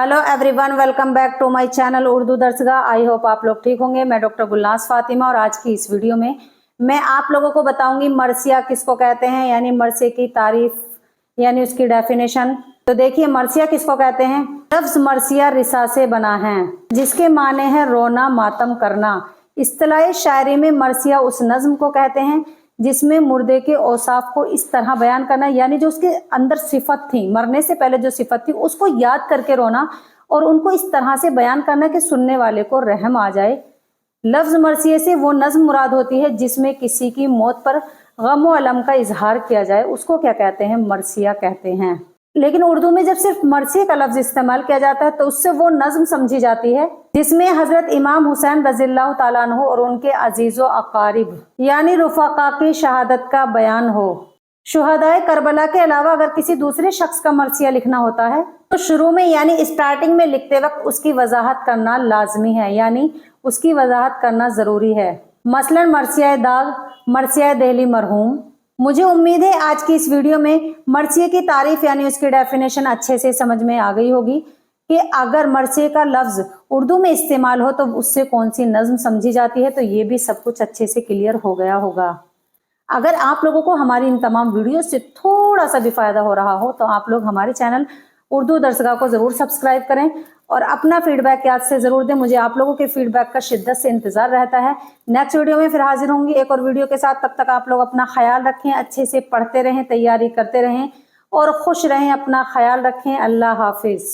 Hello everyone, welcome back to my channel Urdu दर्सगाह। I hope आप लोग ठीक होंगे। मैं डॉक्टर गुलनाज फातिमा और आज की इस वीडियो में मैं आप लोगों को बताऊंगी मरसिया किसको कहते हैं, यानी मरसे की तारीफ यानी उसकी डेफिनेशन। तो देखिए मरसिया किसको कहते हैं। लफ्ज मरसिया रिसा से बना है जिसके माने हैं रोना मातम करना। इस्तिलाही शायरी में मरसिया उस नज्म को कहते हैं जिसमें मुर्दे के औसाफ को इस तरह बयान करना, यानी जो उसके अंदर सिफत थी, मरने से पहले जो सिफत थी उसको याद करके रोना और उनको इस तरह से बयान करना कि सुनने वाले को रहम आ जाए। लफ्ज मरसिए से वो नज्म मुराद होती है जिसमें किसी की मौत पर गम व अलम का इजहार किया जाए, उसको क्या कहते हैं, मरसिया कहते हैं। लेकिन उर्दू में जब सिर्फ मरसिया का लफ्ज इस्तेमाल किया जाता है तो उससे वो नज्म समझी जाती है जिसमें हजरत इमाम हुसैन रज़ियल्लाहु ताला अन्हु और उनके अजीजो अकारिब यानी रुफका की शहादत का बयान हो। शुहदाए करबला के अलावा अगर किसी दूसरे शख्स का मरसिया लिखना होता है तो शुरू में यानी स्टार्टिंग में लिखते वक्त उसकी वजाहत करना लाजमी है, यानी उसकी वजाहत करना जरूरी है। मसलन मरसिया दाग, मरसिया दहली मरहूम। मुझे उम्मीद है आज की इस वीडियो में मरसिए की तारीफ यानी उसकी डेफिनेशन अच्छे से समझ में आ गई होगी कि अगर मरसिए का लफ्ज उर्दू में इस्तेमाल हो तो उससे कौन सी नज्म समझी जाती है, तो ये भी सब कुछ अच्छे से क्लियर हो गया होगा। अगर आप लोगों को हमारी इन तमाम वीडियो से थोड़ा सा भी फायदा हो रहा हो तो आप लोग हमारे चैनल उर्दू दर्सगाह को जरूर सब्सक्राइब करें और अपना फीडबैक याद से जरूर दें। मुझे आप लोगों के फीडबैक का शिद्दत से इंतजार रहता है। नेक्स्ट वीडियो में फिर हाजिर होंगी एक और वीडियो के साथ। तब तक आप लोग अपना ख्याल रखें, अच्छे से पढ़ते रहें, तैयारी करते रहें और खुश रहें। अपना ख्याल रखें। अल्लाह हाफिज।